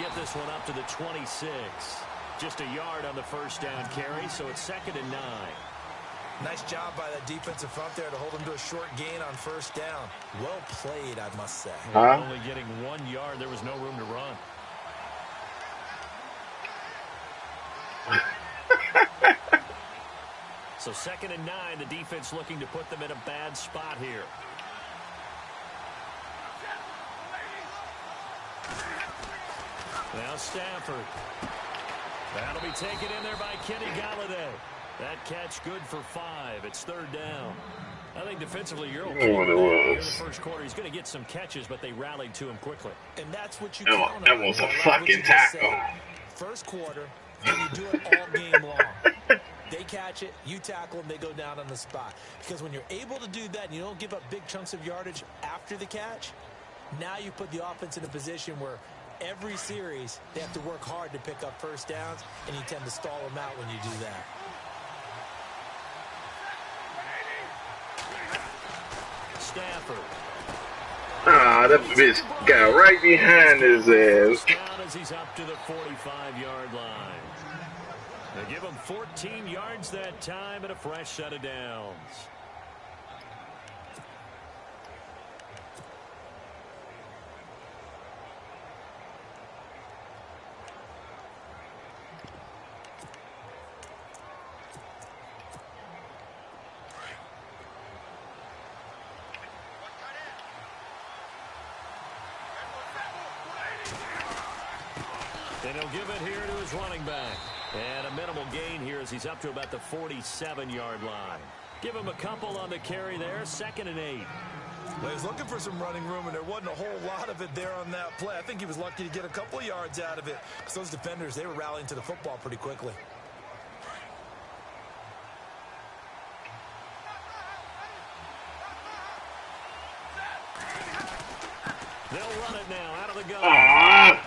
get this one up to the 26. Just a yard on the first down carry, so it's 2nd and 9. Nice job by that defensive front there to hold him to a short gain on first down. Well played, I must say. Only getting 1 yard. There was no room to run. So 2nd and 9, the defense looking to put them in a bad spot here. Now Stafford. That'll be taken in there by Kenny Galladay. That catch good for 5. It's 3rd down. I think defensively you're okay. In the first quarter, he's going to get some catches, but they rallied to him quickly. And that's what you count on. That was a fucking tackle. First quarter, and you do it all game long. They catch it, you tackle them, they go down on the spot. Because when you're able to do that and you don't give up big chunks of yardage after the catch, now you put the offense in a position where every series they have to work hard to pick up first downs, and you tend to stall them out when you do that. Stafford. That bitch got right behind his ass. Down as he's up to the 45-yard line. They give him 14 yards that time and a fresh set of downs. And he'll give it here to his running back. And a minimal gain here as he's up to about the 47-yard line. Give him a couple on the carry there. 2nd and 8. Well, he was looking for some running room, and there wasn't a whole lot of it there on that play. I think he was lucky to get a couple of yards out of it. Because those defenders, they were rallying to the football pretty quickly. They'll run it now out of the gun.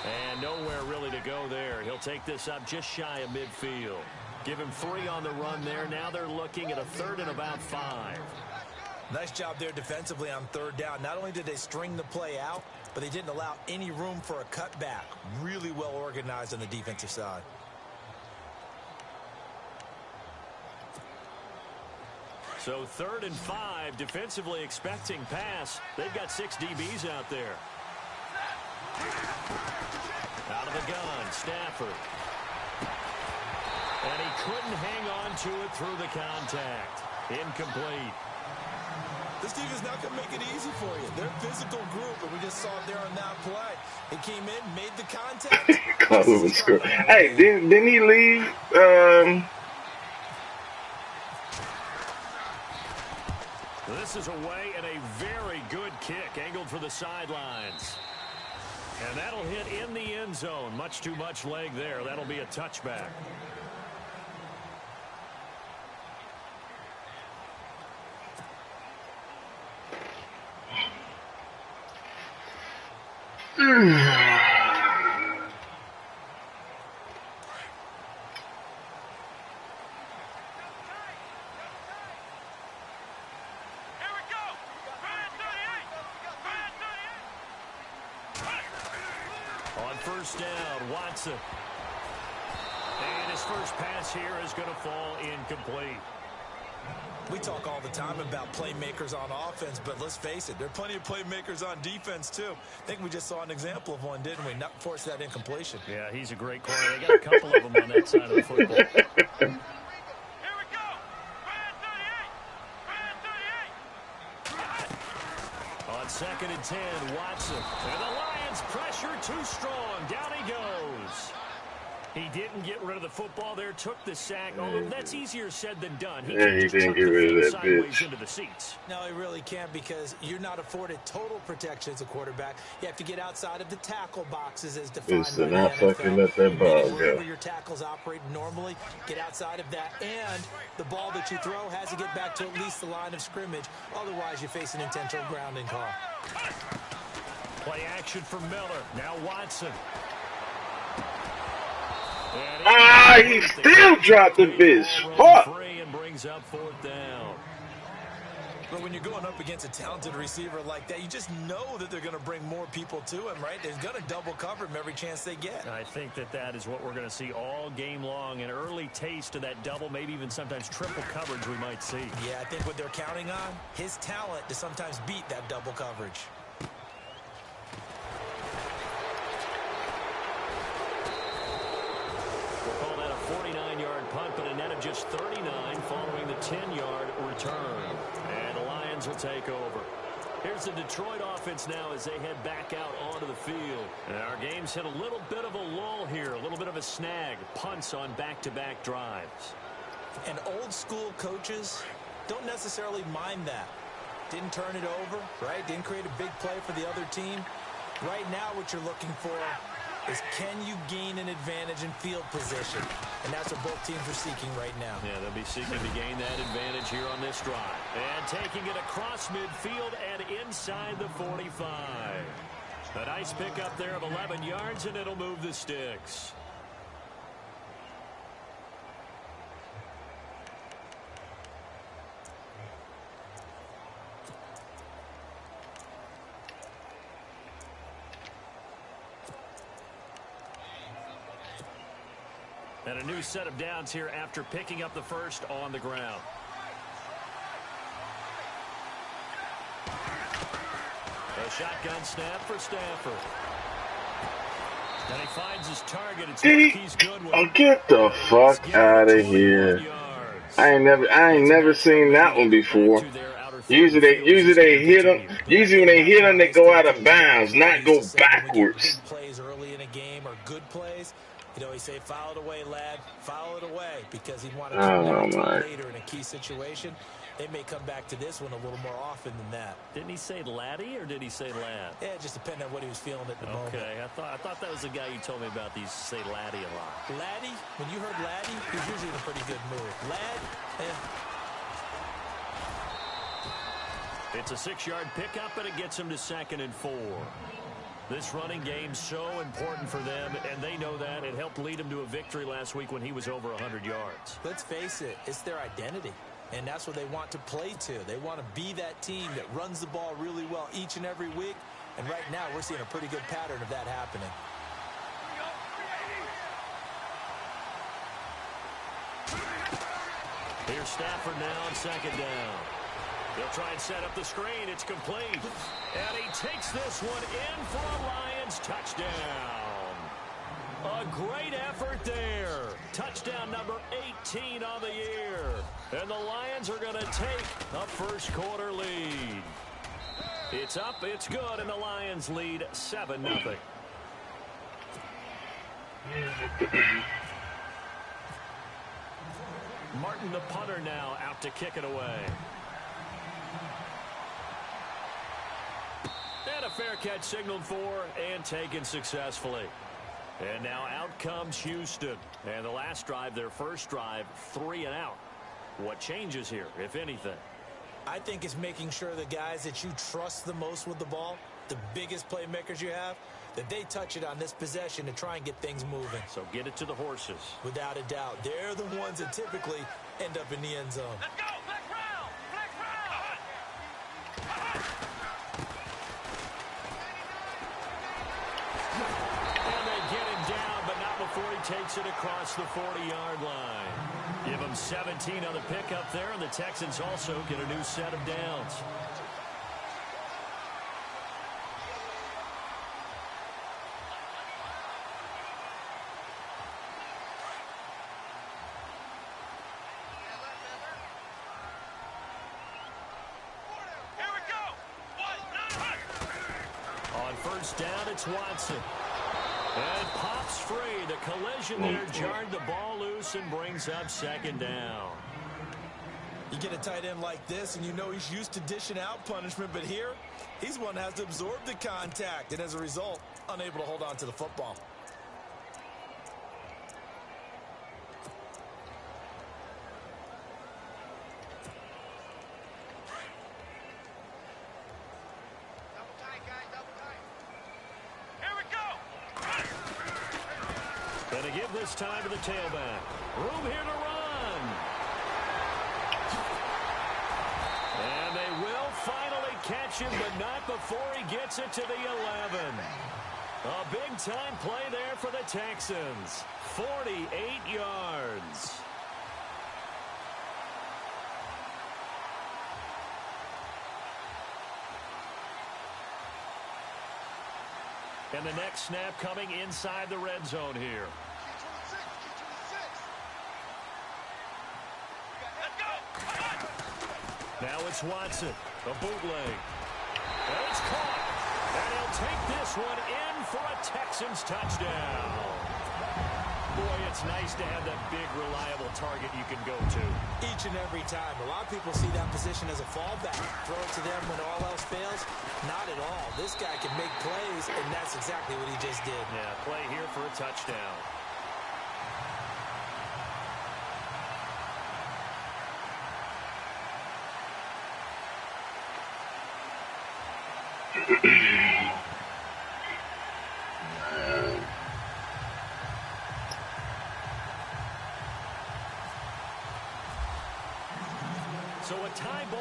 And nowhere really to go there. He'll take this up just shy of midfield. Give him 3 on the run there. Now they're looking at a 3rd and about 5. Nice job there defensively on 3rd down. Not only did they string the play out, but they didn't allow any room for a cutback. Really well organized on the defensive side. So 3rd and 5, defensively expecting pass. They've got 6 DBs out there. Out of the gun, Stafford. And he couldn't hang on to it through the contact. Incomplete. This team is not going to make it easy for you. They're a physical group, and we just saw it there on that play. He came in, made the contact. Hey, didn't he leave? This is away and a very good kick angled for the sidelines. And that'll hit in the end zone. Much too much leg there. That'll be a touchback. On first down, Watson. And his first pass here is going to fall incomplete. We talk all the time about playmakers on offense, but let's face it, there are plenty of playmakers on defense, too. I think we just saw an example of one, didn't we? Not force that incompletion. Yeah, he's a great corner. They got a couple of them on that side of the football. On 2nd and 10, Watson. And the Lions pressure too strong. Down he goes. He didn't get rid of the football there, took the sack. Oh, that's easier said than done. He didn't get rid of that bitch. Into the seats. No, he really can't, because you're not afforded total protection as a quarterback. You have to get outside of the tackle boxes as defined by the not NFL. fucking let that ball go. Wherever your tackles operate normally, get outside of that. And the ball that you throw has to get back to at least the line of scrimmage. Otherwise, you face an intentional grounding call. Play action for Miller. Now Watson. He still dropped the bitch. Fuck. And brings up 4th down. But when you're going up against a talented receiver like that, you just know that they're going to bring more people to him, right? They're going to double cover him every chance they get. I think that is what we're going to see all game long. An early taste of that double, maybe even sometimes triple coverage we might see. Yeah, I think what they're counting on, his talent to sometimes beat that double coverage. We'll call that a 49-yard punt, but a net of just 39 following the 10-yard return. And the Lions will take over. Here's the Detroit offense now as they head back out onto the field. And our game's hit a little bit of a lull here, a little bit of a snag. Punts on back-to-back drives. And old-school coaches don't necessarily mind that. Didn't turn it over, right? Didn't create a big play for the other team. Right now what you're looking for is can you gain an advantage in field position? And that's what both teams are seeking right now. Yeah, they'll be seeking to gain that advantage here on this drive. And taking it across midfield and inside the 45. A nice pickup there of 11 yards, and it'll move the sticks. And a new set of downs here after picking up the first on the ground. A shotgun snap for Stafford. And he finds his target. It's he's good with. Oh, get the fuck out of here! I ain't never seen that one before. Usually they hit them. Usually when they hit them, they go out of bounds, not go backwards. Plays early in a game or good plays. You know, he say, foul it away, lad. Foul it away, because he'd want to come back later in a key situation. They may come back to this one a little more often than that. Didn't he say laddie or did he say lad? Yeah, it just depended on what he was feeling at the moment. Okay, I thought that was the guy you told me about. These say laddie a lot. Laddie, when you heard laddie, he was usually in a pretty good mood. Lad, It's a 6-yard pickup, and it gets him to 2nd and 4. This running game's so important for them, and they know that. It helped lead them to a victory last week when he was over 100 yards. Let's face it, it's their identity, and that's what they want to play to. They want to be that team that runs the ball really well each and every week, and right now we're seeing a pretty good pattern of that happening. Here's Stafford now on 2nd down. They'll try and set up the screen. It's complete. And he takes this one in for a Lions touchdown. A great effort there. Touchdown number 18 on the year. And the Lions are going to take a first-quarter lead. It's up, it's good, and the Lions lead 7-0. Martin, the punter, now out to kick it away. And a fair catch signaled for and taken successfully. And now out comes Houston. And the last drive, their first drive, 3 and out. What changes here, if anything? I think it's making sure the guys that you trust the most with the ball, the biggest playmakers you have, that they touch it on this possession to try and get things moving. So get it to the horses. Without a doubt. They're the ones that typically end up in the end zone. Let's go! Flex round! Flex round! And they get him down, but not before he takes it across the 40-yard line. Give him 17 on the pickup there, and the Texans also get a new set of downs. Down, it's Watson. And pops free. The collision there jarred the ball loose and brings up 2nd down. You get a tight end like this, and you know he's used to dishing out punishment, but here, he's one that has to absorb the contact, and as a result, unable to hold on to the football. Gonna give this time to the tailback. Room here to run. And they will reception, but not before he gets it to the 11. A big-time play there for the Texans. 48 yards. And the next snap coming inside the red zone here. Now it's Watson, a bootleg. And it's caught. And he'll take this one in for a Texans touchdown. Boy, it's nice to have that big, reliable target you can go to. Each and every time. A lot of people see that position as a fallback. Throw it to them when all else fails. Not at all. This guy can make plays, and that's exactly what he just did. Yeah, play here for a touchdown.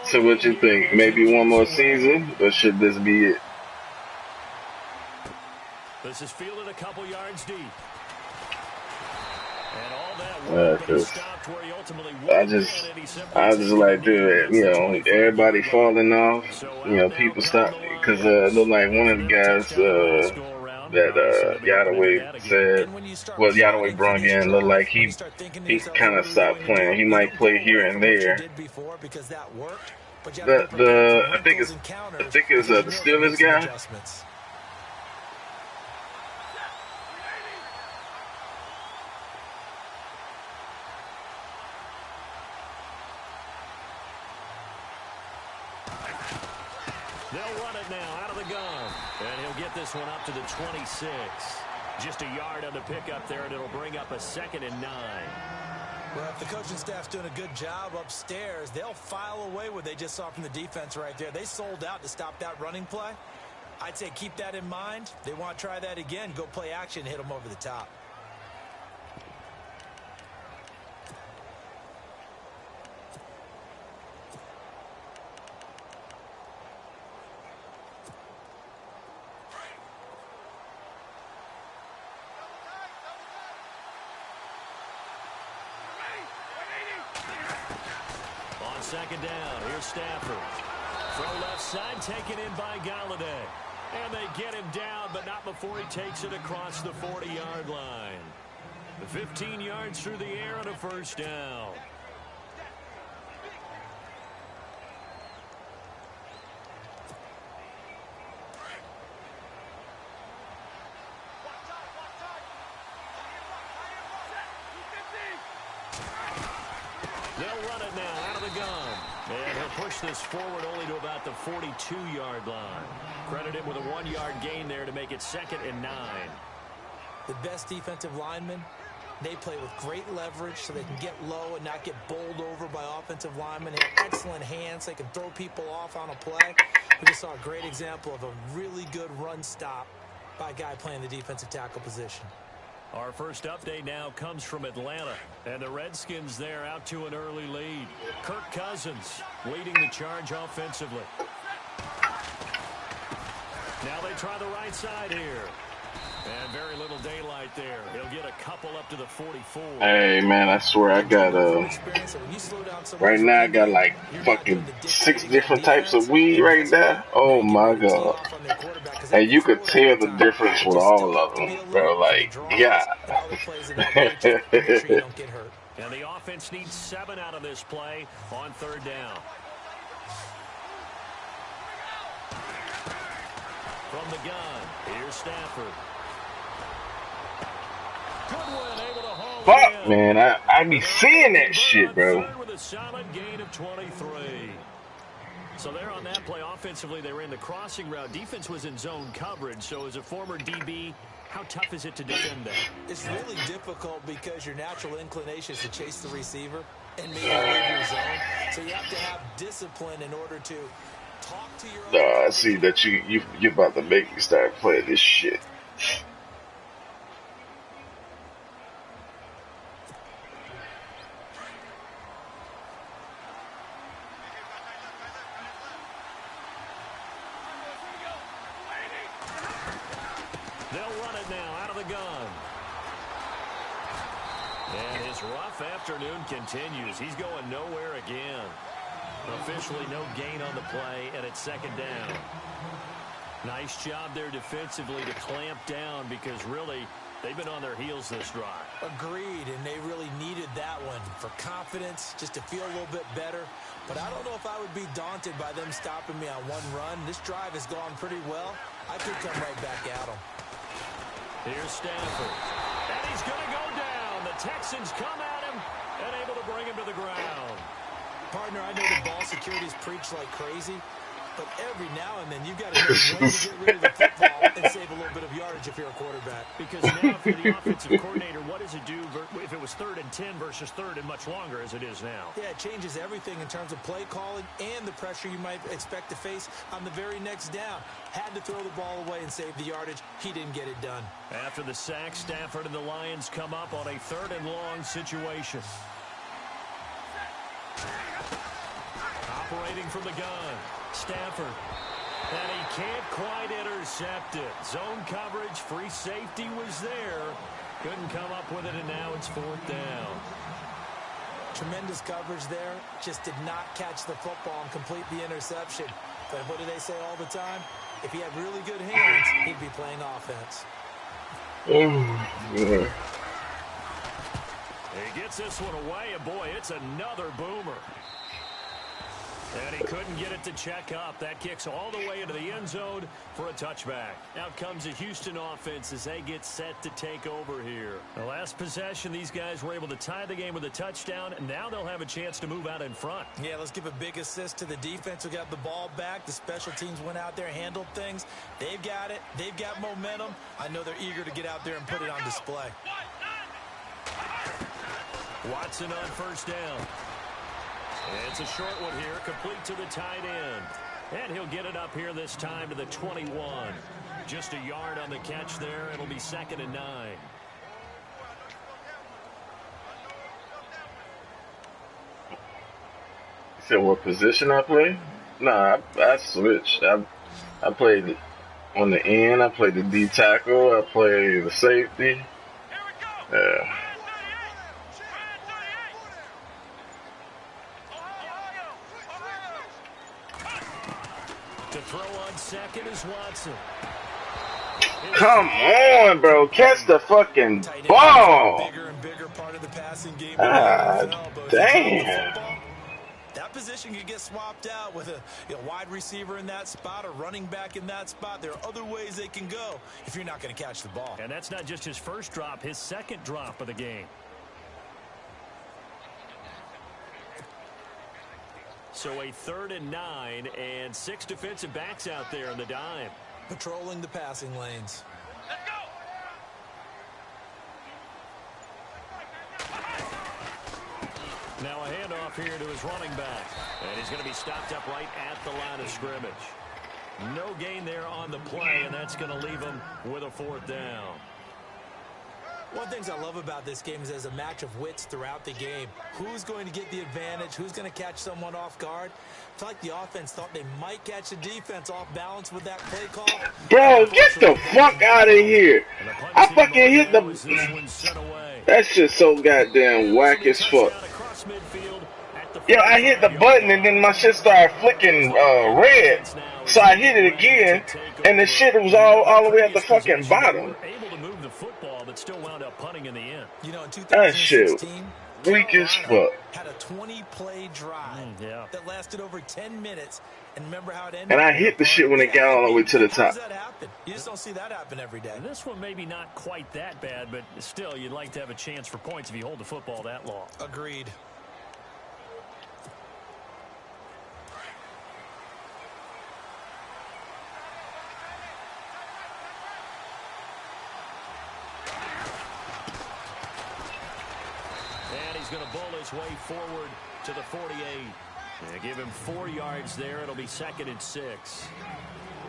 So what you think? Maybe one more season, or should this be it? This is fielded a couple yards deep. And all that work, but he stopped where he ultimately I just like to, you know, everybody falling off. You know, people stop because look like one of the guys that Yadaway said, well, Yadaway brung in, looked like he kind of stopped playing. He might play here and there. I think it's the Steelers guy. They'll run it now out of the gun. And he'll get this one up to the 26. Just a yard on the pickup there, and it'll bring up a 2nd and 9. Well, if the coaching staff's doing a good job upstairs, they'll file away what they just saw from the defense right there. They sold out to stop that running play. I'd say keep that in mind. They want to try that again. Go play action, hit them over the top. Second down. Here's Stafford. Throw left side, taken in by Galladay. And they get him down, but not before he takes it across the 40-yard line. 15 yards through the air on a first down. They'll run it now out of the gun. And he'll push this forward only to about the 42-yard line. Credit him with a 1-yard gain there to make it 2nd and 9. The best defensive linemen, they play with great leverage so they can get low and not get bowled over by offensive linemen. They have excellent hands. They can throw people off on a play. We just saw a great example of a really good run stop by a guy playing the defensive tackle position. Our first update now comes from Atlanta, and the Redskins there out to an early lead. Kirk Cousins leading the charge offensively. Now they try the right side here. And very little daylight there. He'll get a couple up to the 44. Hey, man, I swear I got, right now I got like fucking 6 different types of weed right now. Oh, my God. And you could tell the difference with all of them, bro. Like, yeah. And the offense needs 7 out of this play on 3rd down. From the gun, here's Stafford. Fuck, man, I be seeing that shit, bro. With a solid gain of 23. So there on that play, offensively, they ran the crossing route. Defense was in zone coverage. So as a former DB, how tough is it to defend that? It's really difficult because your natural inclination is to chase the receiver and maybe leave your zone. So you have to have discipline in order to talk to your I see that you're about to make me start playing this shit. the gun. And his rough afternoon continues. He's going nowhere again. Officially no gain on the play, and it's second down. Nice job there defensively to clamp down because really they've been on their heels this drive. Agreed, and they really needed that one for confidence, just to feel a little bit better. But I don't know if I would be daunted by them stopping me on one run. This drive has gone pretty well. I could come right back at them. Here's Stafford. And he's going to go down. The Texans come at him and able to bring him to the ground. Partner, I know the ball security's preached like crazy, but every now and then you've got to know when to get rid of the football and save a little bit of yardage if you're a quarterback. Because now if you're the offensive coordinator, what does it do if it was 3rd and 10 versus 3rd and much longer as it is now? Yeah, it changes everything in terms of play calling and the pressure you might expect to face on the very next down. Had to throw the ball away and save the yardage. He didn't get it done. After the sack, Stafford and the Lions come up on a 3rd and long situation. Operating from the gun, Stafford. And he can't quite intercept it. Zone coverage, free safety was there. Couldn't come up with it, and now it's 4th down. Tremendous coverage there. Just did not catch the football and complete the interception. But what do they say all the time? If he had really good hands, he'd be playing offense. Yeah. He gets this one away, and boy, it's another boomer. And he couldn't get it to check up. That kicks all the way into the end zone for a touchback. Out comes the Houston offense as they get set to take over here. The last possession, these guys were able to tie the game with a touchdown, and now they'll have a chance to move out in front. Yeah, let's give a big assist to the defense who got the ball back. The special teams went out there, handled things. They've got it. They've got momentum. I know they're eager to get out there and put it on display. Watson on 1st down. It's a short one here, complete to the tight end. And he'll get it up here this time to the 21. Just a yard on the catch there. It'll be 2nd and 9. You said what position I play? Nah, I switched. I played on the end. I played the D tackle. I played the safety. Yeah. To throw on 2nd is Watson. Come on, bro. Catch the fucking ball. Bigger and bigger part of the passing game. Damn. That position could get swapped out with a wide receiver in that spot, a running back in that spot. There are other ways they can go if you're not going to catch the ball. And that's not just his first drop, his 2nd drop of the game. So a 3rd and 9 and 6 defensive backs out there in the dime. Patrolling the passing lanes. Let's go. Now a handoff here to his running back. And he's going to be stopped up right at the line of scrimmage. No gain there on the play, and that's going to leave him with a 4th down. One of the things I love about this game is there's a match of wits throughout the game. Who's going to get the advantage? Who's going to catch someone off guard? I feel like the offense thought they might catch the defense off balance with that play call. Bro, get the fuck out of here. I fucking hit the... That shit's so goddamn whack as fuck. Yo, I hit the button and then my shit started flicking red. So I hit it again and the shit was all the way at the fucking bottom. But still wound up punting in the end. You know, in That shit 2016, weak as fuck. had a 20-play drive that lasted over 10 minutes. And remember how it ended? And I hit the shit when it got all the way to the top. How does that happen? You just don't see that happen every day. And this one maybe not quite that bad, but still, you'd like to have a chance for points if you hold the football that long. Agreed. Going to bowl his way forward to the 48. They give him 4 yards there. It'll be 2nd and 6.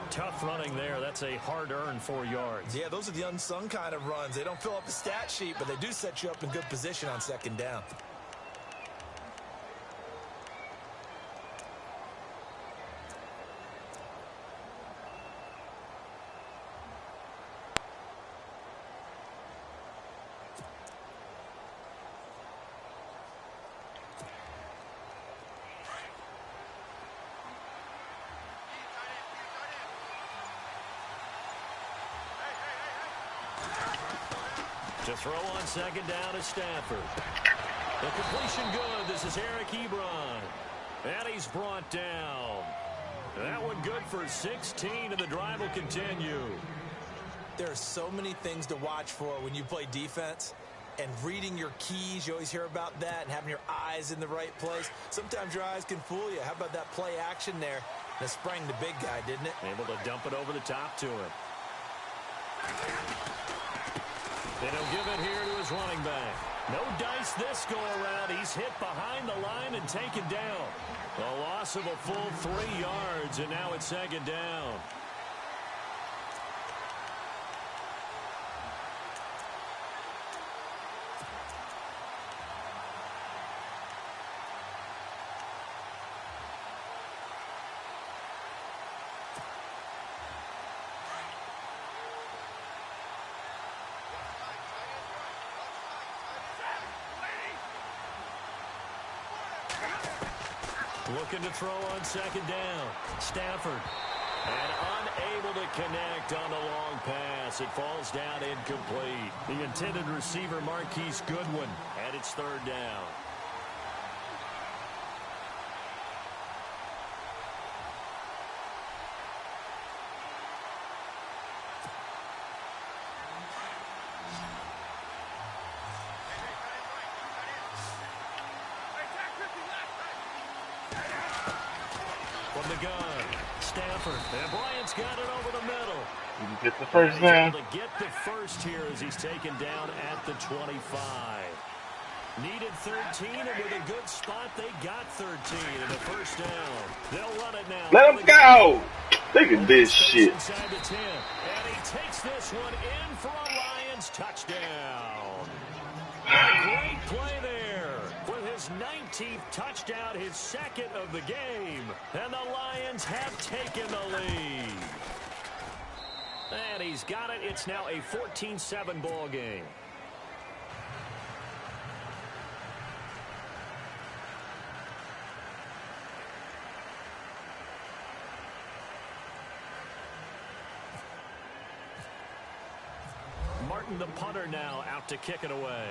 Tough running there. That's a hard-earned 4 yards. Yeah, those are the unsung kind of runs. They don't fill up the stat sheet, but they do set you up in good position on 2nd down. To throw on second down is Stafford. The completion good. This is Eric Ebron. And he's brought down. That one good for 16, and the drive will continue. There are so many things to watch for when you play defense. And reading your keys, you always hear about that, and having your eyes in the right place. Sometimes your eyes can fool you. How about that play action there? That sprang the big guy, didn't it? Able to dump it over the top to him. And he'll give it here to his running back. No dice this go around. He's hit behind the line and taken down. A loss of a full 3 yards, and now it's second down. Looking to throw on second down. Stafford. And unable to connect on the long pass. It falls down incomplete. The intended receiver, Marquise Goodwin, and it's third down. From the gun, Stafford. And Bryant's got it over the middle. Did you get the first down? To get the first here as he's taken down at the 25. Needed 13, and with a good spot, they got 13 and a first down. They'll run it now. Let him go. Look at this shit. Inside the 10, and he takes this one in for a Lions touchdown. A great play there with his 19th touchdown, his second of the game. And the Lions have taken the lead. And he's got it. It's now a 14-7 ball game. Martin, the punter, now out to kick it away.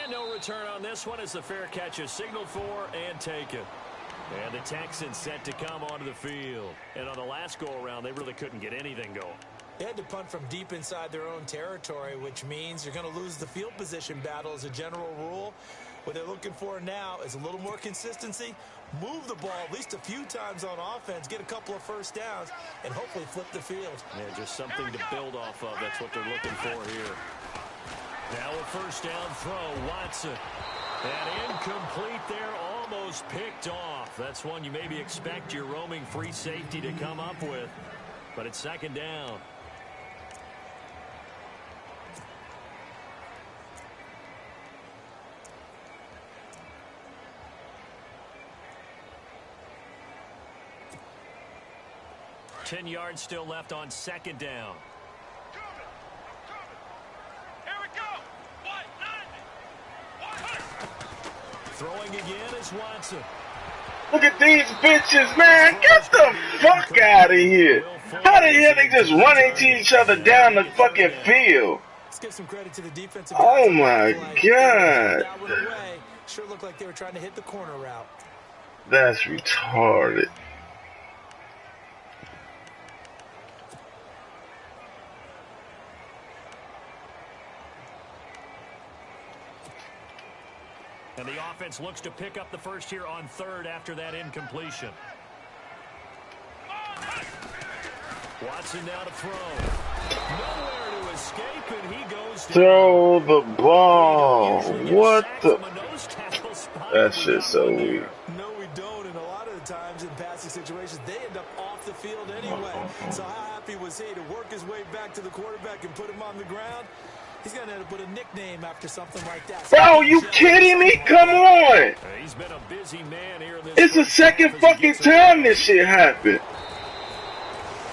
And no return on this one as the fair catch is signaled for and taken. And the Texans set to come onto the field. And on the last go-around, they really couldn't get anything going. They had to punt from deep inside their own territory, which means you're going to lose the field position battle as a general rule. What they're looking for now is a little more consistency, move the ball at least a few times on offense, get a couple of first downs, and hopefully flip the field. Yeah, just something to build off of. That's what they're looking for here. Now a first down throw, Watson. And incomplete there, almost picked off. That's one you maybe expect your roaming free safety to come up with. But it's second down. Ten yards still left on second down. Throwing again is Watson. Look at these bitches, man. Get the fuck out of here. How the hell they just run into each other down the fucking field? Let's give some credit to the defensive Oh my God. That one away. Sure looked like they were trying to hit the corner route. That's retarded. And the offense looks to pick up the first here on third after that incompletion. Watson now to throw. Nowhere to escape, and he goes down. Throw the ball. What the? That shit's so weird. No, we don't. And a lot of the times in passing situations, they end up off the field anyway. So how happy was he to work his way back to the quarterback and put him on the ground? He's going to have to put a nickname after something like that. Bro, you kidding me? Come on. He's been a busy man here in this. It's the second fucking time this shit happened.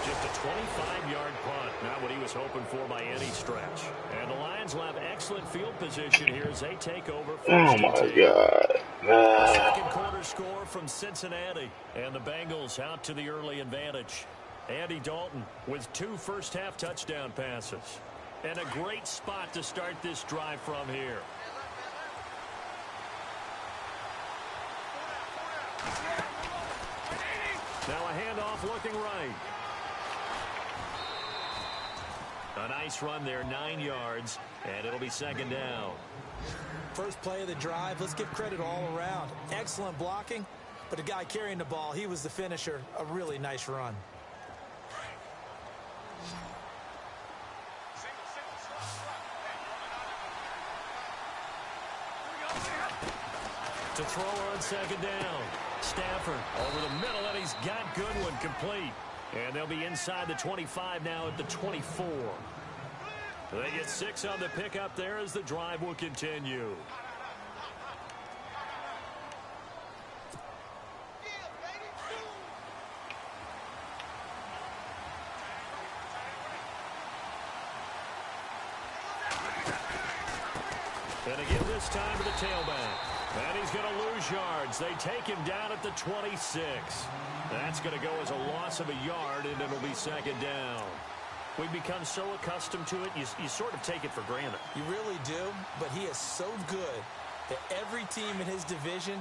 Just a 25-yard punt. Not what he was hoping for by any stretch. And the Lions will have excellent field position here as they take over. Oh, my God. Second quarter score from Cincinnati. And the Bengals out to the early advantage. Andy Dalton with 2 first-half touchdown passes. And a great spot to start this drive from here. Now a handoff looking right. A nice run there, 9 yards, and it'll be 2nd down. First play of the drive, let's give credit all around. Excellent blocking, but the guy carrying the ball, he was the finisher. A really nice run. To throw on 2nd down. Stafford over the middle, and he's got Goodwin complete. And they'll be inside the 25 now at the 24. They get 6 on the pickup there as the drive will continue. And again this time to the tailback. And he's going to lose yards. They take him down at the 26. That's going to go as a loss of a yard, and it'll be 2nd down. We've become so accustomed to it, you sort of take it for granted. You really do, but he is so good that every team in his division,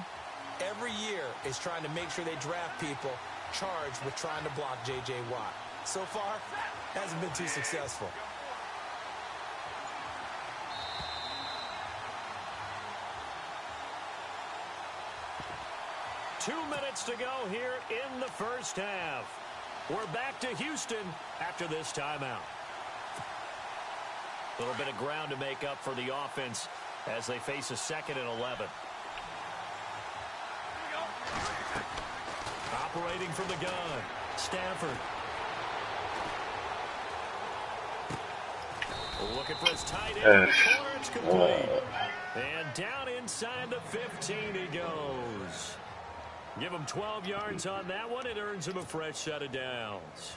every year, is trying to make sure they draft people charged with trying to block J.J. Watt. So far, hasn't been too successful. Two minutes to go here in the first half. We're back to Houston after this timeout. A little bit of ground to make up for the offense as they face a 2nd and 11. Operating from the gun, Stafford. Looking for his tight end in the corner. It's complete. And down inside the 15 he goes. Give him 12 yards on that one. It earns him a fresh set of downs.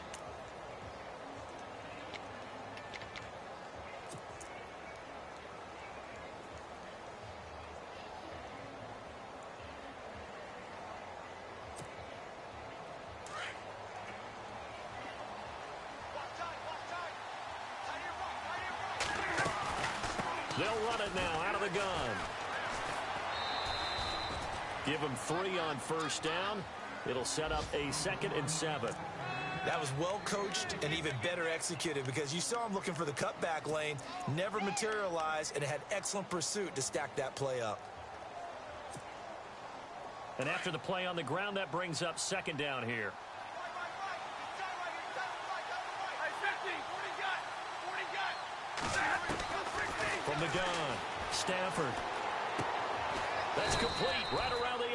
They'll run it now out of the gun. Give him 3 on first down. It'll set up a 2nd and 7. That was well coached and even better executed because you saw him looking for the cutback lane, never materialized, and it had excellent pursuit to stack that play up. And after the play on the ground, that brings up 2nd down here. From the gun, Stafford. That's complete right around the 8.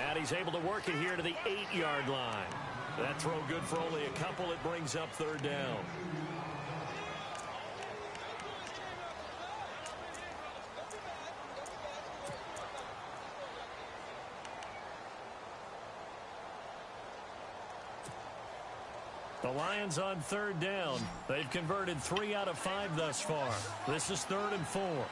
And he's able to work it here to the 8-yard line. That throw good for only a couple. It brings up 3rd down. The Lions on 3rd down. They've converted 3 out of 5 thus far. This is 3rd and 4.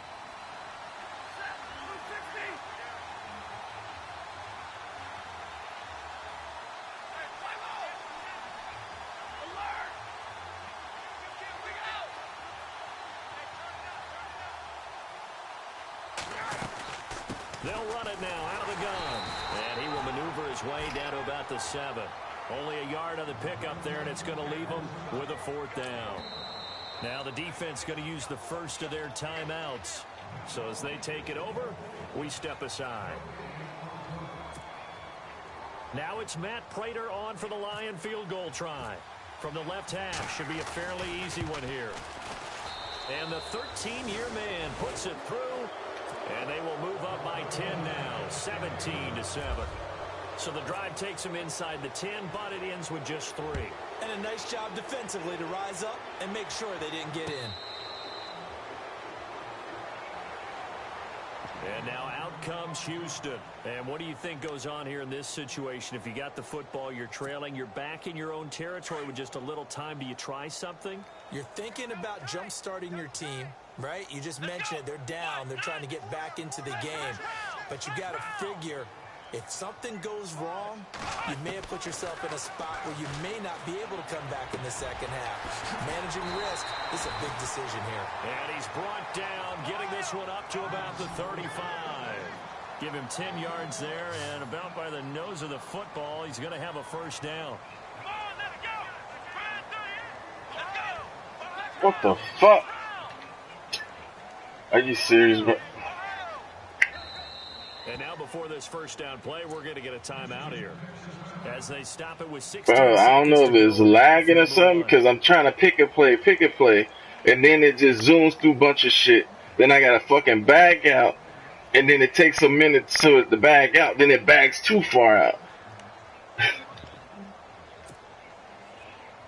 They'll run it now out of the gun. And he will maneuver his way down to about the 7. Only a yard on the pickup there, and it's going to leave him with a 4th down. Now the defense going to use the first of their timeouts. So as they take it over, we step aside. Now it's Matt Prater on for the Lion field goal try. From the left half, should be a fairly easy one here. And the 13-year man puts it through. And they will move up by 10 now, 17-7. So the drive takes them inside the 10, but it ends with just 3. And a nice job defensively to rise up and make sure they didn't get in. And now out comes Houston. And what do you think goes on here in this situation? If you got the football, you're trailing, you're back in your own territory with just a little time. Do you try something? You're thinking about jump-starting your team, right? You just mentioned it. They're down. They're trying to get back into the game. But you got to figure If something goes wrong, you may have put yourself in a spot where you may not be able to come back in the second half. Managing risk is a big decision here. And he's brought down, getting this one up to about the 35. Give him 10 yards there, and about by the nose of the football, he's going to have a first down. Come on, let's go. Let's go. What the fuck? Are you serious, bro? And now before this first down play, we're going to get a timeout here. As they stop it with 16 Bro, I don't know if it's lagging or something, because I'm trying to pick a play, and then it just zooms through a bunch of shit. Then I got to fucking bag out, and then it takes a minute to the bag out. Then it bags too far out.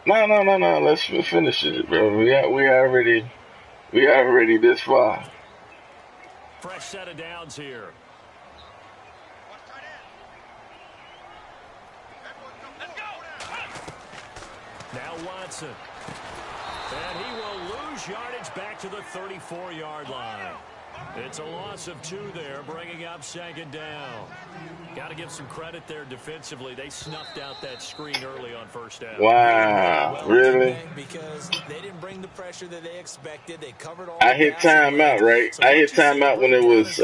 No. Let's finish it, bro. We already this far. Fresh set of downs here. Now Watson. And he will lose yardage back to the 34-yard line. It's a loss of 2 there, bringing up second down. Got to give some credit there defensively. They snuffed out that screen early on first down. Wow, really? Because they didn't bring the pressure that they expected. They covered all. I hit timeout, right? I hit timeout when it was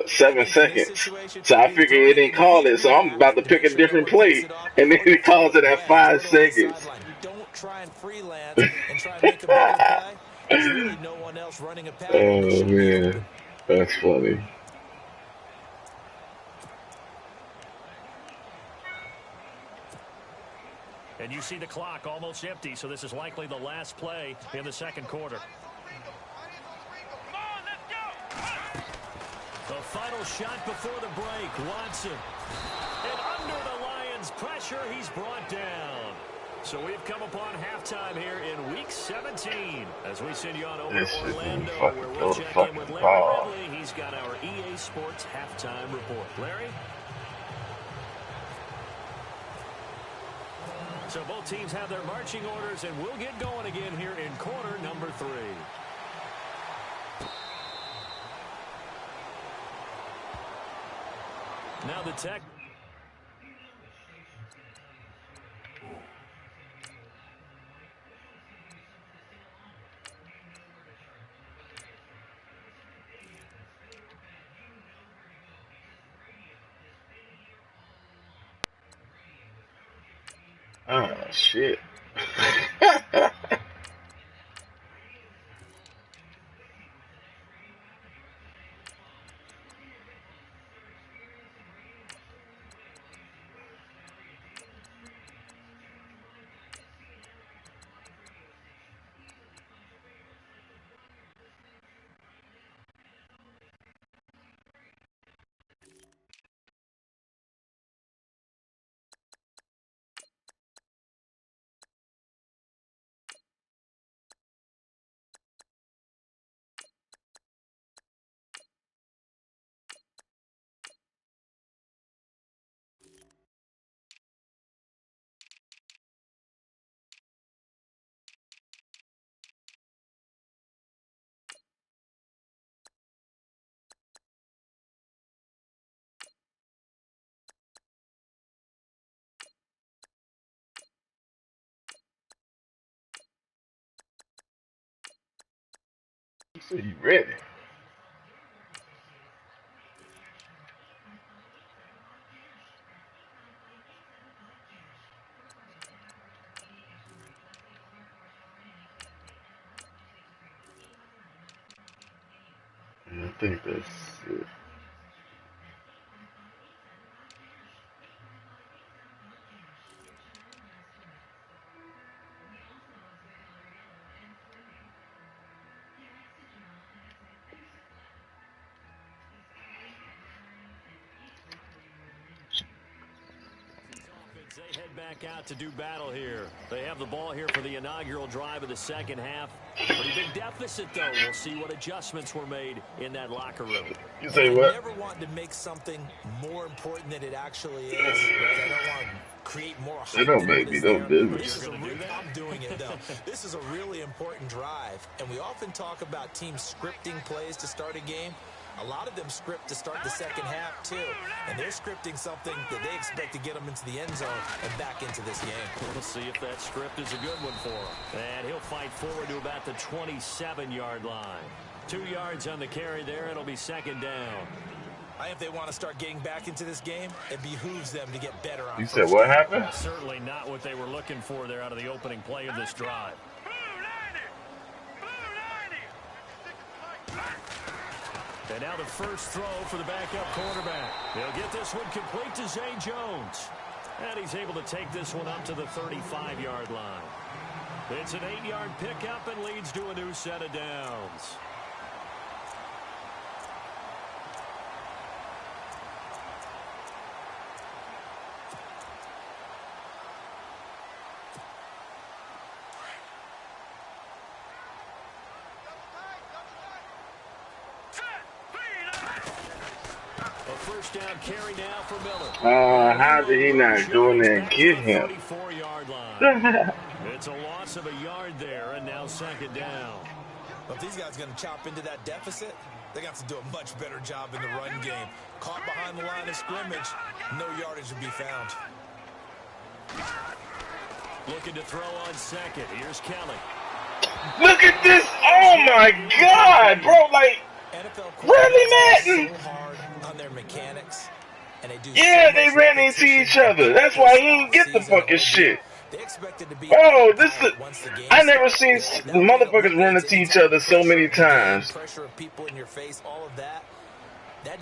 7 seconds. So I figured it didn't call it, so I'm about to pick a different play. And then it calls it at 5 seconds. Don't try and freelance and try and make a better play. There's really no one else running a pass. Oh, man. That's funny. And you see the clock almost empty, so this is likely the last play in the second quarter. Come on, let's go. The final shot before the break, Watson. And under the Lions' pressure, he's brought down. So we've come upon halftime here in Week 17 as we send you on over to Orlando, where we'll check in with Larry Ridley. He's got our EA Sports halftime report. Larry? So both teams have their marching orders, and we'll get going again here in quarter number 3. Now the tech. Oh, shit. You said you ready. I think that's it. They head back out to do battle here. They have the ball here for the inaugural drive of the second half. Pretty big deficit, though. We'll see what adjustments were made in that locker room. You say what? I never want to make something more important than it actually is. I don't want to create more hype. They don't make me no This business. is I'm doing it, though. This is a really important drive, and we often talk about teams scripting plays to start a game. A lot of them script to start the second half, too. And they're scripting something that they expect to get them into the end zone and back into this game. We'll see if that script is a good one for him. And he'll fight forward to about the 27-yard line. 2 yards on the carry there. It'll be second down. If they want to start getting back into this game, it behooves them to get better on You said what happened? Well, certainly not what they were looking for there out of the opening play of this drive. And now the first throw for the backup quarterback. They'll get this one complete to Zay Jones. And he's able to take this one up to the 35-yard line. It's an 8-yard pickup and leads to a new set of downs. First down carry now for Miller. How did he not go in there and get him? 34-yard line. It's a loss of a yard there, and now second down. But if these guys are going to chop into that deficit, they got to do a much better job in the run game. Caught behind the line of scrimmage, no yardage to be found. Looking to throw on second. Here's Kelly. Look at this! Oh my God, bro! Like, really, Madden? So hard on their mechanics, and they do. Yeah, they ran into each other. That's why he didn't get the fucking shit. They expected to be. Oh, I never seen motherfuckers run into each other so many times. Pressure of people in your face, all of that.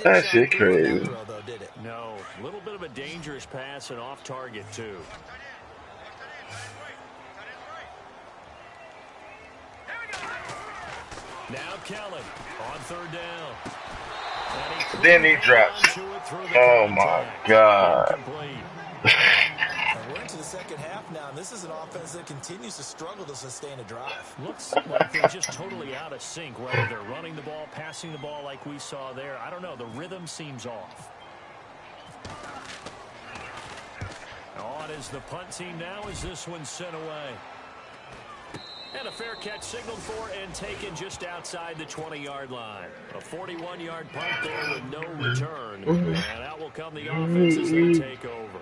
That shit crazy. Throw, though, did it? No, a little bit of a dangerous pass and off target too. Now Kelly on third down. Then he drops. Oh my God. We're into the second half now, and this is an offense that continues to struggle to sustain a drive. Looks like they're just totally out of sync, whether they're running the ball, passing the ball like we saw there. I don't know. The rhythm seems off. On is the punt team now as this one's sent away. And a fair catch signaled for and taken just outside the 20-yard line. A 41-yard punt there with no return. And out will come the offense as they take over.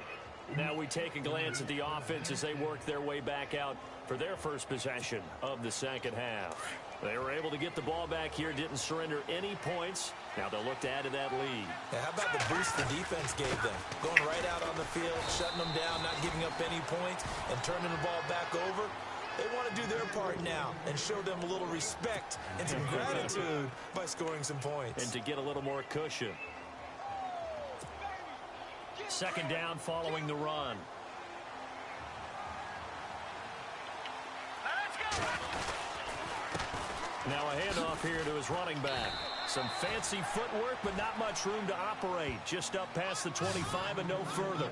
Now we take a glance at the offense as they work their way back out for their first possession of the second half. They were able to get the ball back here, didn't surrender any points. Now they'll look to add to that lead. Now, how about the boost the defense gave them? Going right out on the field, shutting them down, not giving up any points, and turning the ball back over. They want to do their part now and show them a little respect and some gratitude by scoring some points. And to get a little more cushion. Second down following the run. Now a handoff here to his running back. Some fancy footwork, but not much room to operate. Just up past the 25 and no further.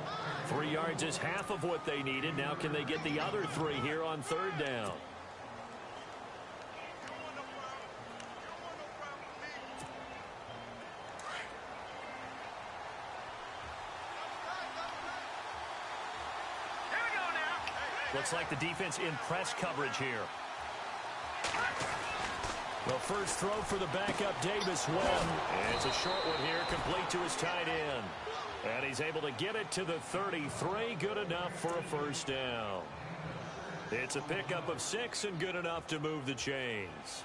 3 yards is half of what they needed. Now can they get the other 3 here on third down? Looks like the defense in press coverage here. The first throw for the backup, Davis Webb. It's a short one here, complete to his tight end. And he's able to get it to the 33, good enough for a first down. It's a pickup of 6 and good enough to move the chains.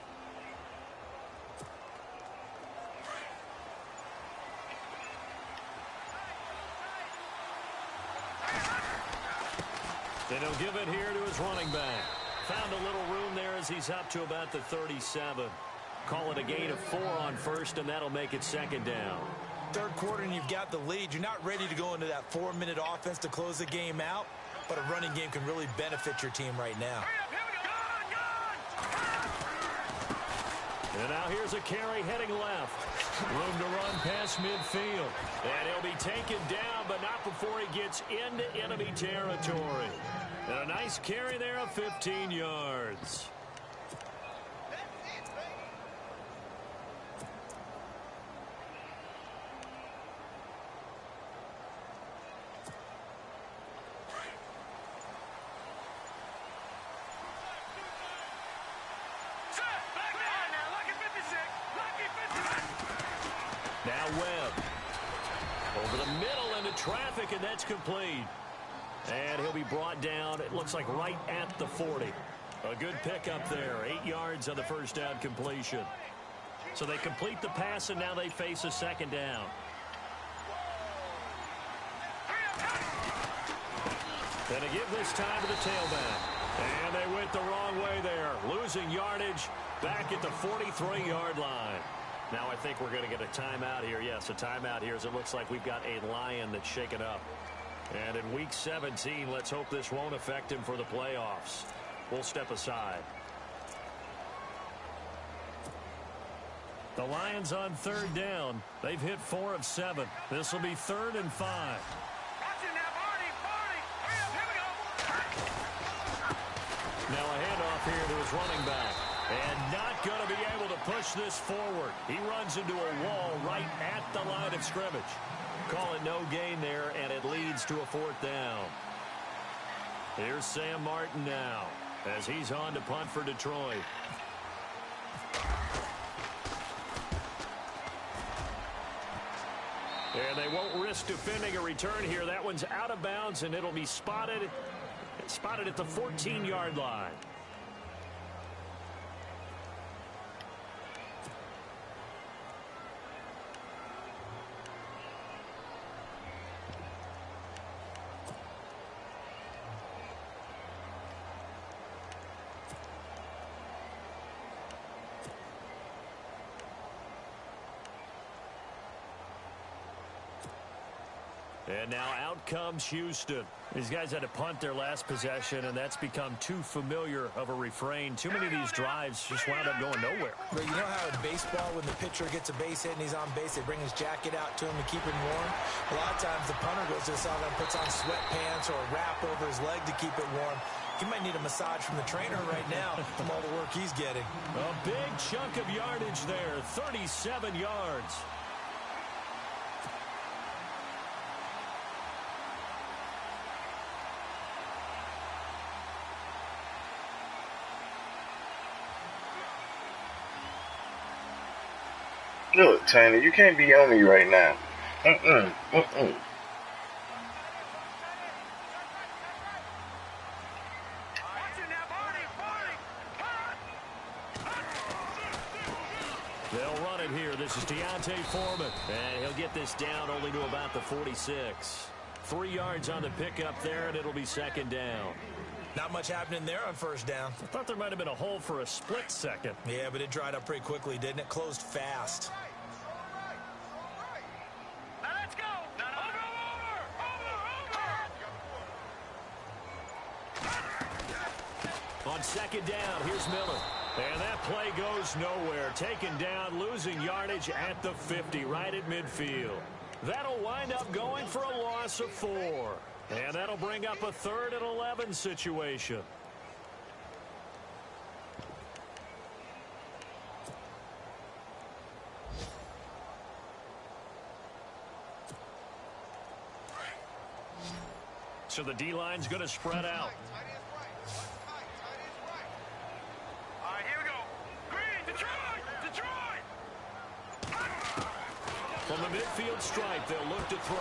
And he'll give it here to his running back. Found a little room there as he's up to about the 37. Call it a gain of 4 on first, and that'll make it second down. Third quarter, and you've got the lead. You're not ready to go into that 4-minute offense to close the game out, but a running game can really benefit your team right now. And now here's a carry heading left. Room to run past midfield. And he'll be taken down, but not before he gets into enemy territory. And a nice carry there of 15 yards. Webb. Over the middle into traffic, and that's complete. And he'll be brought down, it looks like right at the 40. A good pickup there. 8 yards on the first down completion. So they complete the pass, and now they face a second down. And they give this time to the tailback. And they went the wrong way there. Losing yardage back at the 43-yard line. Now I think we're going to get a timeout here. Yes, a timeout here as it looks like we've got a Lion that's shaken up. And in Week 17, let's hope this won't affect him for the playoffs. We'll step aside. The Lions on third down. They've hit 4 of 7. This will be 3rd and 5. Now a handoff here to his running back. And not going to be able to push this forward. He runs into a wall right at the line of scrimmage. Call it no gain there, and it leads to a 4th down. Here's Sam Martin now as he's on to punt for Detroit. And they won't risk defending a return here. That one's out of bounds, and it'll be spotted at the 14-yard line. And now out comes Houston. These guys had to punt their last possession, and that's become too familiar of a refrain. Too many of these drives just wound up going nowhere. But you know how in baseball, when the pitcher gets a base hit and he's on base, they bring his jacket out to him to keep him warm? A lot of times the punter goes to the sideline, puts on sweatpants or a wrap over his leg to keep it warm. He might need a massage from the trainer right now from all the work he's getting. A big chunk of yardage there, 37 yards. Look, Tiny, you can't be on me right now. They'll run it here. This is Deontay Foreman. And he'll get this down only to about the 46. 3 yards on the pickup there, and it'll be 2nd down. Not much happening there on 1st down. I thought there might have been a hole for a split second. Yeah, but it dried up pretty quickly, didn't it? Closed fast. Now let's go. Over. On 2nd down, here's Miller. And that play goes nowhere. Taken down, losing yardage at the 50, right at midfield. That'll wind up going for a loss of 4. And that'll bring up a 3rd and 11 situation. So the D-line's going to spread out. All right, here we go. Green, Detroit. From the midfield stripe, they'll look to throw.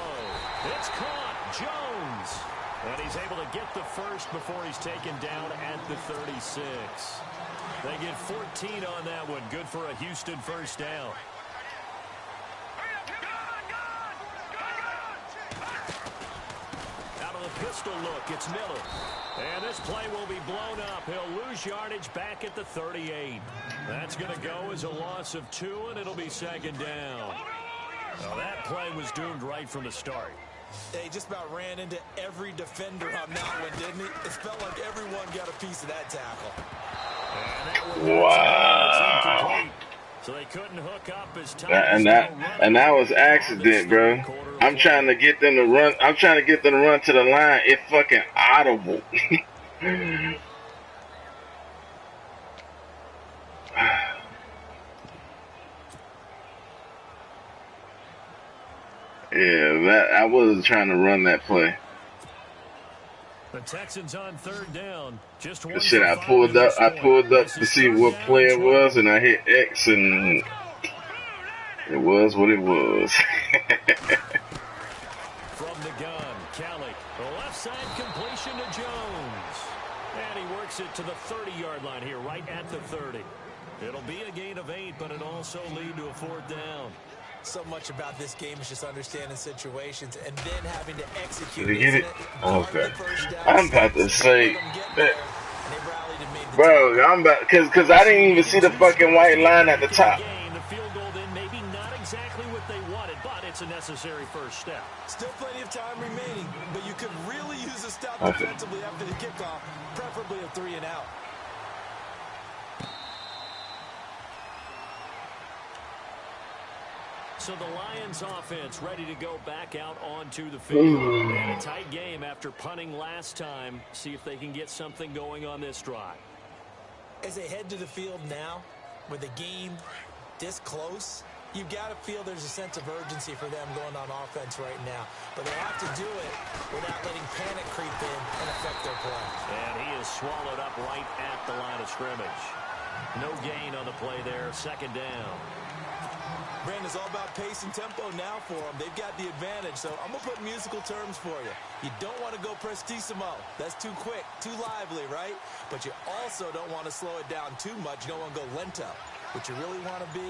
It's caught. Jones. And he's able to get the first before he's taken down at the 36. They get 14 on that one. Good for a Houston 1st down. Out of the pistol look, it's Miller. And this play will be blown up. He'll lose yardage back at the 38. That's going to go as a loss of 2, and it'll be 2nd down. Well, that play was doomed right from the start. They just about ran into every defender on that one, didn't he? It felt like everyone got a piece of that tackle. Wow. So they couldn't hook up as time. And that was accident, bro. I'm trying to get them to run. I'm trying to get them to run to the line. It fucking audible. Yeah, I wasn't trying to run that play. The Texans on 3rd down. Just one Shit, I pulled up to see what play it was, and I hit X and It was what it was. From the gun, Kelly. The left side completion to Jones. And he works it to the 30-yard line here, right at the 30. It'll be a gain of 8, but it'll also lead to a 4th down. So much about this game is just understanding situations and then having to execute. Did you get it? Okay. Down, I'm about to say that. Bro, I'm about because I didn't even see the fucking white line at the top. The field goal then maybe not exactly what they wanted, but it's a necessary first step. Still plenty of time remaining, but you could really use a stop defensively after the kickoff, preferably a 3 and out. So the Lions offense ready to go back out onto the field. And a tight game after punting last time. See if they can get something going on this drive. As they head to the field now, with the game this close, you've got to feel there's a sense of urgency for them going on offense right now. But they have to do it without letting panic creep in and affect their play. And he is swallowed up right at the line of scrimmage. No gain on the play there, 2nd down. Brandon, it's all about pace and tempo now for them. They've got the advantage, so I'm going to put musical terms for you. You don't want to go prestissimo. That's too quick, too lively, right? But you also don't want to slow it down too much. You don't want to go lento. What you really want to be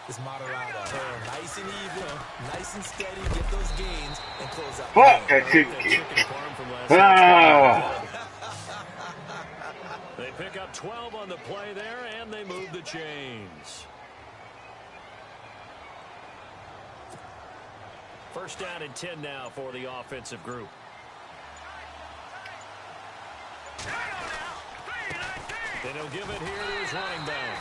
is moderado. Nice and even, nice and steady, get those gains, and close out. Fuck, I could get. They pick up 12 on the play there, and they move the chains. 1st down and 10 now for the offensive group. And he'll give it here to his running back.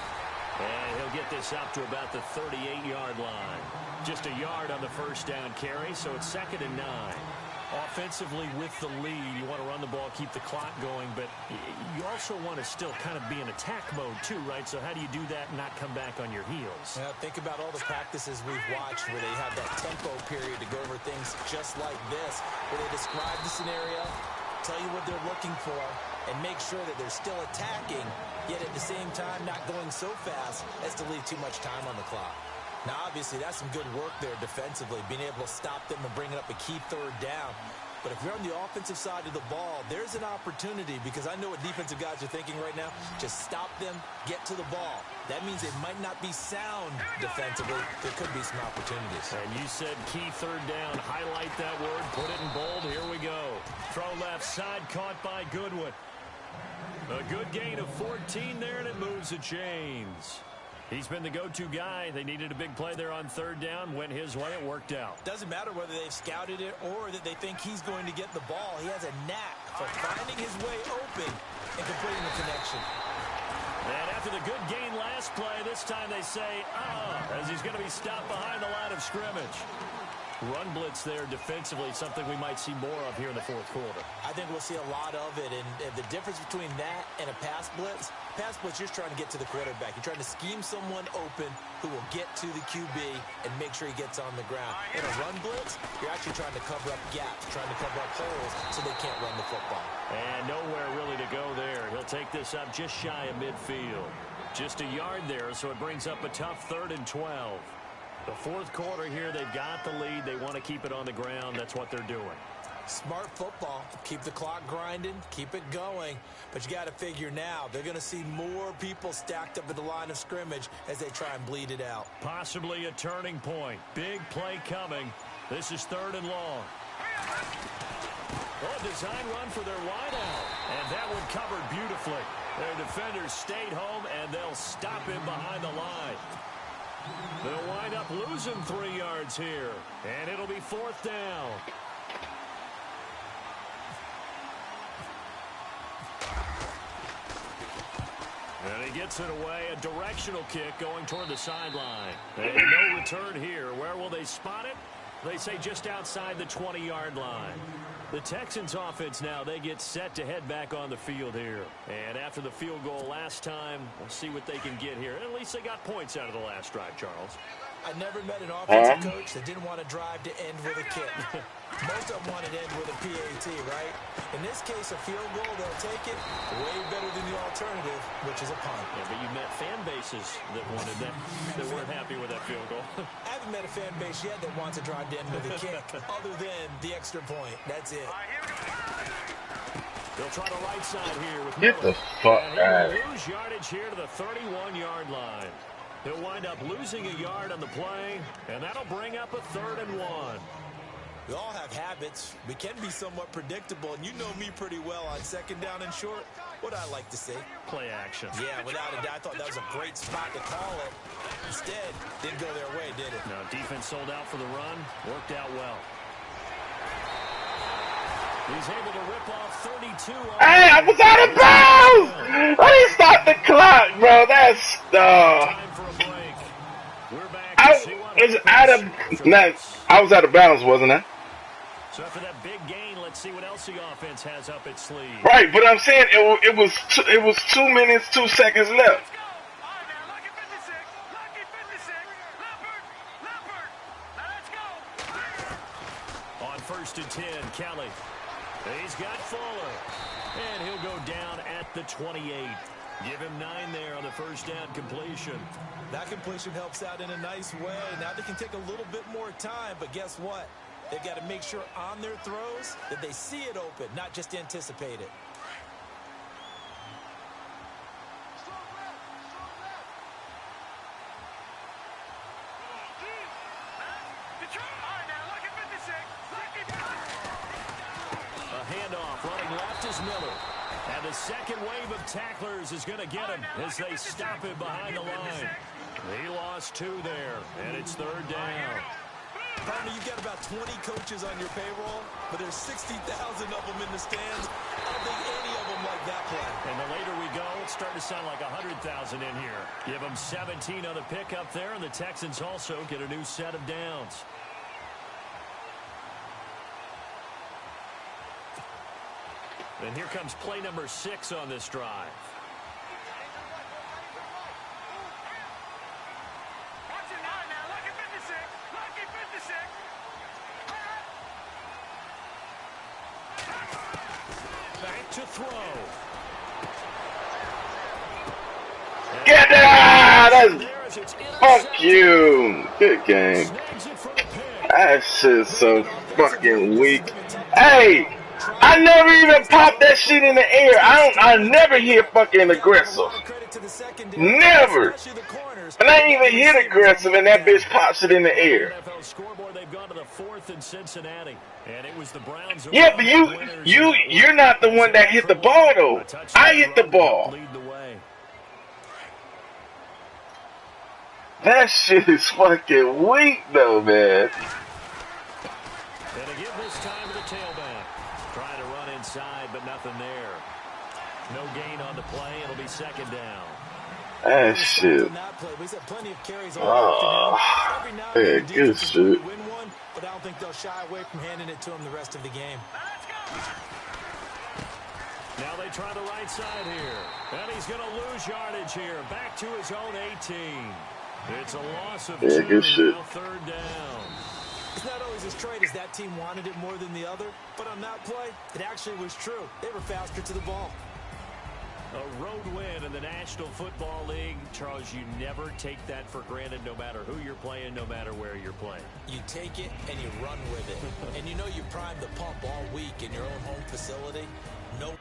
And he'll get this up to about the 38-yard line. Just a yard on the 1st down carry, so it's 2nd and 9. Offensively with the lead, you want to run the ball, keep the clock going, but you also want to still kind of be in attack mode too, right? So how do you do that and not come back on your heels? Think about all the practices we've watched where they have that tempo period to go over things just like this, where they describe the scenario, tell you what they're looking for, and make sure that they're still attacking, yet at the same time not going so fast as to leave too much time on the clock. Now, obviously, that's some good work there defensively, being able to stop them and bringing up a key 3rd down. But if you're on the offensive side of the ball, there's an opportunity, because I know what defensive guys are thinking right now. Just stop them, get to the ball. That means it might not be sound defensively. There could be some opportunities. And you said key 3rd down. Highlight that word. Put it in bold. Here we go. Throw left side, caught by Goodwin. A good gain of 14 there, and it moves the chains. He's been the go-to guy. They needed a big play there on 3rd down. Went his way. It worked out. Doesn't matter whether they've scouted it or that they think he's going to get the ball. He has a knack for finding his way open and completing the connection. And after the good gain last play, this time they say, as he's going to be stopped behind the line of scrimmage. Run blitz there defensively, something we might see more of here in the 4th quarter. I think we'll see a lot of it, and the difference between that and a pass blitz, you're trying to get to the quarterback. You're trying to scheme someone open who will get to the QB and make sure he gets on the ground. In a run blitz, you're actually trying to cover up gaps, trying to cover up holes so they can't run the football. And nowhere really to go there. He'll take this up just shy of midfield. Just a yard there, so it brings up a tough 3rd and 12. The 4th quarter here, they've got the lead. They want to keep it on the ground. That's what they're doing. Smart football. Keep the clock grinding. Keep it going. But you got to figure now, they're going to see more people stacked up at the line of scrimmage as they try and bleed it out. Possibly a turning point. Big play coming. This is 3rd and long. Oh, design run for their wideout. And that one covered beautifully. Their defenders stayed home, and they'll stop him behind the line. They'll wind up losing 3 yards here, and it'll be 4th down. And he gets it away, a directional kick going toward the sideline. And no return here. Where will they spot it? They say just outside the 20-yard line. The Texans offense now, they get set to head back on the field here. And after the field goal last time, we'll see what they can get here. At least they got points out of the last drive, Charles. I never met an offensive coach that didn't want to drive to end with a kick. Most of them want to end with a PAT, right? In this case, a field goal, they'll take it way better than the alternative, which is a punt. Yeah, but you met fan bases that wanted that, that weren't happy with that field goal. I haven't met a fan base yet that wants to drive to end with a kick, other than the extra point. That's it. They'll try the right side here with Get the fuck out of here. Lose yardage here to the 31-yard line. He'll wind up losing a yard on the play, and that'll bring up a 3rd and 1. We all have habits. We can be somewhat predictable, and you know me pretty well on 2nd down and short. What I like to see. Play action. Yeah, without a doubt, I thought that was a great spot to call it. Instead, didn't go their way, did it? No, defense sold out for the run. Worked out well. He's able to rip off 32. Hey, I was out of bounds! I didn't stop the clock, bro. That's Time for a break. We're back. I was out of bounds, wasn't I? So after that big gain, let's see what else the offense has up its sleeve. Right, but I'm saying it was 2 minutes, 2 seconds left. On 1st and 10, Kelly. He's got Fuller. And he'll go down at the 28. Give him 9 there on the 1st down completion. That completion helps out in a nice way. Now they can take a little bit more time, but guess what? They've got to make sure on their throws that they see it open, not just anticipate it. A handoff running left is Miller. And the second wave of tacklers is going to get him as they stop him behind the line. He lost 2 there, and it's 3rd down. Partner, you've got about 20 coaches on your payroll, but there's 60,000 of them in the stands. I don't think any of them like that play. And the later we go, it's starting to sound like 100,000 in here. Give them 17 on the pickup there, and the Texans also get a new set of downs. And here comes play number 6 on this drive. Back to throw. Get out! Fuck you. Good game. That shit's so fucking weak. Hey! I never even popped that shit in the air. I never hit fucking aggressive. Never. And I ain't even hit aggressive, and that bitch pops it in the air. They've gone to the 4th in Cincinnati, and it was the Browns. Yeah, but you're not the one that hit the ball though. I hit the ball. That shit is fucking weak though, man. And to give this time to the tailback. Trying to run inside, but nothing there. No gain on the play. It'll be 2nd down. That shit. Oh, yeah, good shit. But I don't think they'll shy away from handing it to him the rest of the game. Now they try the right side here. And he's going to lose yardage here. Back to his own 18. It's a loss of 2. Good shit. Now 3rd down. It's not always as straight as that team wanted it more than the other, but on that play, it actually was true. They were faster to the ball. A road win in the National Football League. Charles, you never take that for granted no matter who you're playing, no matter where you're playing. You take it and you run with it. And you know you primed the pump all week in your own home facility. No.